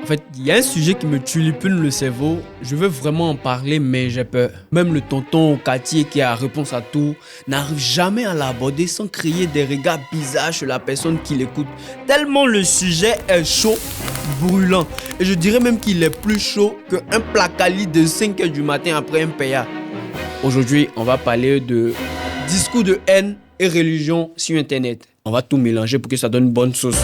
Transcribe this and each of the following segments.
fait, il y a un sujet qui me tulipine le cerveau. Je veux vraiment en parler, mais j'ai peur. Même le tonton au quartier qui a réponse à tout n'arrive jamais à l'aborder sans créer des regards bizarres chez la personne qui l'écoute. Tellement le sujet est chaud, brûlant. Et je dirais même qu'il est plus chaud qu'un placali de 5h du matin après un PA. Aujourd'hui, on va parler de discours de haine et religion sur Internet. On va tout mélanger pour que ça donne une bonne sauce.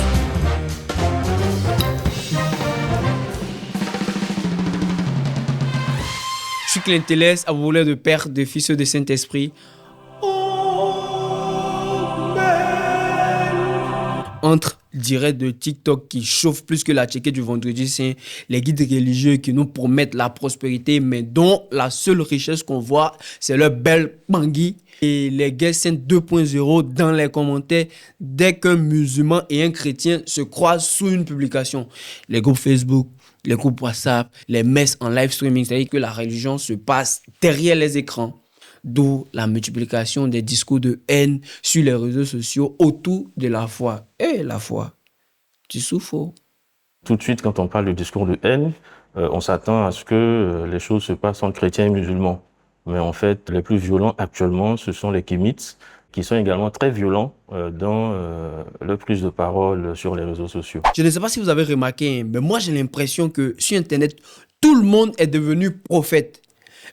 Je suis Clinteles, avoué de Père, de Fils et de Saint-Esprit. Entre direct de TikTok qui chauffe plus que la checkée du vendredi saint, les guides religieux qui nous promettent la prospérité, mais dont la seule richesse qu'on voit, c'est leur belle bangui. Et les guerres saintes 2.0 dans les commentaires dès qu'un musulman et un chrétien se croisent sous une publication. Les groupes Facebook, les groupes WhatsApp, les messes en live streaming, c'est-à-dire que la religion se passe derrière les écrans. D'où la multiplication des discours de haine sur les réseaux sociaux autour de la foi. Et la foi, tu souffres. Tout de suite, quand on parle de discours de haine, on s'attend à ce que les choses se passent entre chrétiens et musulmans. Mais en fait, les plus violents actuellement, ce sont les kémites, qui sont également très violents dans leur prise de parole sur les réseaux sociaux. Je ne sais pas si vous avez remarqué, mais moi j'ai l'impression que sur Internet, tout le monde est devenu prophète.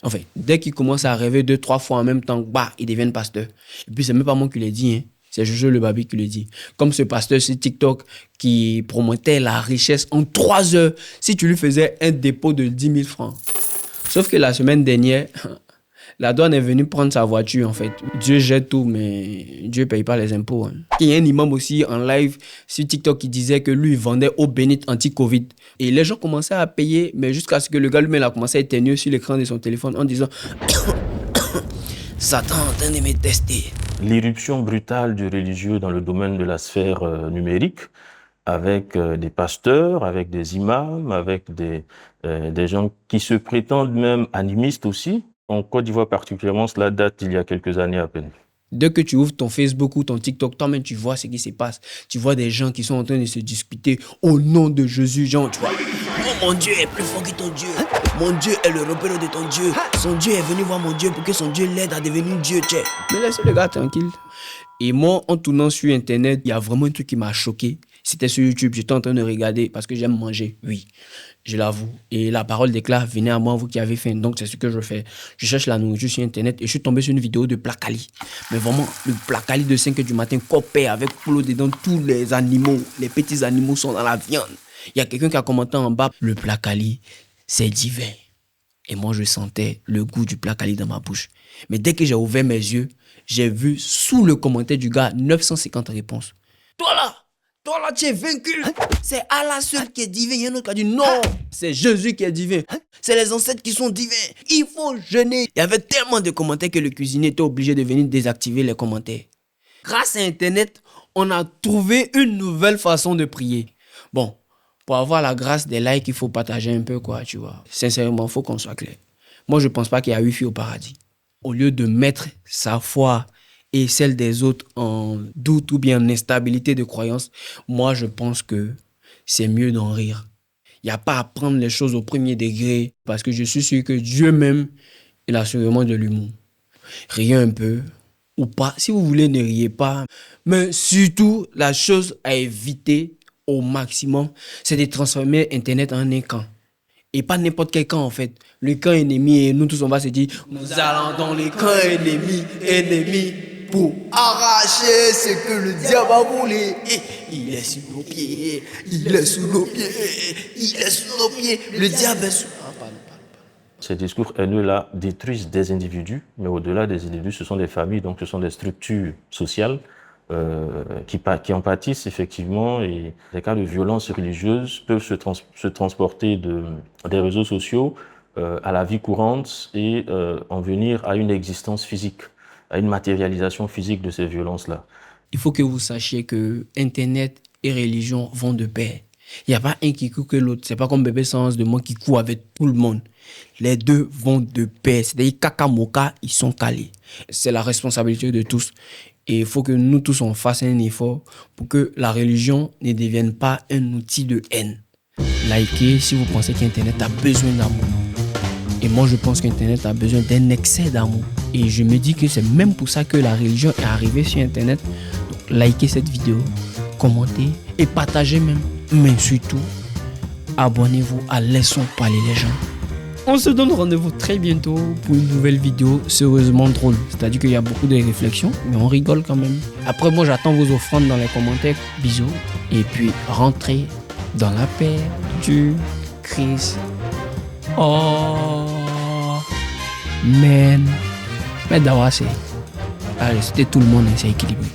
En fait, dès qu'ils commencent à rêver 2-3 fois en même temps, bah, ils deviennent pasteurs. Et puis, c'est même pas moi qui l'ai dit, hein. C'est Jojo le Babi qui le dit. Comme ce pasteur sur TikTok qui promettait la richesse en 3 heures si tu lui faisais un dépôt de 10 000 francs. Sauf que la semaine dernière, la douane est venue prendre sa voiture, en fait. Dieu jette tout, mais Dieu ne paye pas les impôts. Hein. Il y a un imam aussi en live sur TikTok qui disait que lui, il vendait eau bénite anti-Covid. Et les gens commençaient à payer, mais jusqu'à ce que le gars lui-même a commencé à éternuer sur l'écran de son téléphone en disant « Satan est en train de me tester ». L'irruption brutale du religieux dans le domaine de la sphère numérique, avec des pasteurs, avec des imams, avec des gens qui se prétendent même animistes aussi. En Côte d'Ivoire particulièrement, cela date d'il y a quelques années à peine. Dès que tu ouvres ton Facebook ou ton TikTok, toi-même tu vois ce qui se passe. Tu vois des gens qui sont en train de se disputer au nom de Jésus. Genre, tu vois, oh mon Dieu est plus fort que ton Dieu. Mon Dieu est le repère de ton Dieu. Son Dieu est venu voir mon Dieu pour que son Dieu l'aide à devenir Dieu. Tchè. Mais laissez le gars tranquille. Et moi, en tournant sur Internet, il y a vraiment un truc qui m'a choqué. C'était sur YouTube, j'étais en train de regarder parce que j'aime manger, oui, je l'avoue. Et la parole déclare, venez à moi, vous qui avez faim. Donc, c'est ce que je fais. Je cherche la nourriture sur Internet et je suis tombé sur une vidéo de placali. Mais vraiment, le placali de 5h du matin, copé avec poulet dedans, tous les animaux, les petits animaux sont dans la viande. Il y a quelqu'un qui a commenté en bas, le placali, c'est divin. Et moi, je sentais le goût du placali dans ma bouche. Mais dès que j'ai ouvert mes yeux, j'ai vu sous le commentaire du gars 950 réponses. Toi là, tu es vaincu. C'est Allah seul qui est divin. Il y a un autre qui a dit non, c'est Jésus qui est divin. C'est les ancêtres qui sont divins. Il faut jeûner. Il y avait tellement de commentaires que le cuisinier était obligé de venir désactiver les commentaires. Grâce à Internet, on a trouvé une nouvelle façon de prier. Bon, pour avoir la grâce des likes, il faut partager un peu, quoi, tu vois. Sincèrement, il faut qu'on soit clair. Moi, je ne pense pas qu'il y a wifi au paradis. Au lieu de mettre sa foi et celle des autres en doute ou bien en instabilité de croyance, moi, je pense que c'est mieux d'en rire. Il n'y a pas à prendre les choses au premier degré parce que je suis sûr que Dieu même, il a sûrement de l'humour. Riez un peu ou pas. Si vous voulez, ne riez pas. Mais surtout, la chose à éviter au maximum, c'est de transformer Internet en un camp. Et pas n'importe quel camp en fait. Le camp ennemi et nous tous on va se dire nous allons dans le camp ennemi pour arracher ce que le diable a volé. Et il est sous nos pieds, il est sous nos pieds, il est sous nos pieds. Le diable est sous... Ces discours haineux-là détruisent des individus, mais au-delà des individus, ce sont des familles, donc ce sont des structures sociales qui en pâtissent effectivement. Et les cas de violence religieuse peuvent se transporter des réseaux sociaux à la vie courante et en venir à une existence physique, à une matérialisation physique de ces violences-là. Il faut que vous sachiez que Internet et religion vont de pair. Il n'y a pas un qui court que l'autre. C'est pas comme bébé sans de moi qui court avec tout le monde. Les deux vont de pair. C'est-à-dire Kaka Moka, ils sont calés. C'est la responsabilité de tous. Et il faut que nous tous on fasse un effort pour que la religion ne devienne pas un outil de haine. Likez si vous pensez qu'Internet a besoin d'amour. Et moi, je pense qu'Internet a besoin d'un excès d'amour. Et je me dis que c'est même pour ça que la religion est arrivée sur Internet. Donc, likez cette vidéo, commentez et partagez même. Mais surtout, abonnez-vous à Laissons parler les gens. On se donne rendez-vous très bientôt pour une nouvelle vidéo sérieusement drôle. C'est-à-dire qu'il y a beaucoup de réflexions, mais on rigole quand même. Après, moi, j'attends vos offrandes dans les commentaires. Bisous. Et puis, rentrez dans la paix du Christ. Oh, man. Mais d'abord, c'est... Allez, c'était tout le monde, c'est équilibré.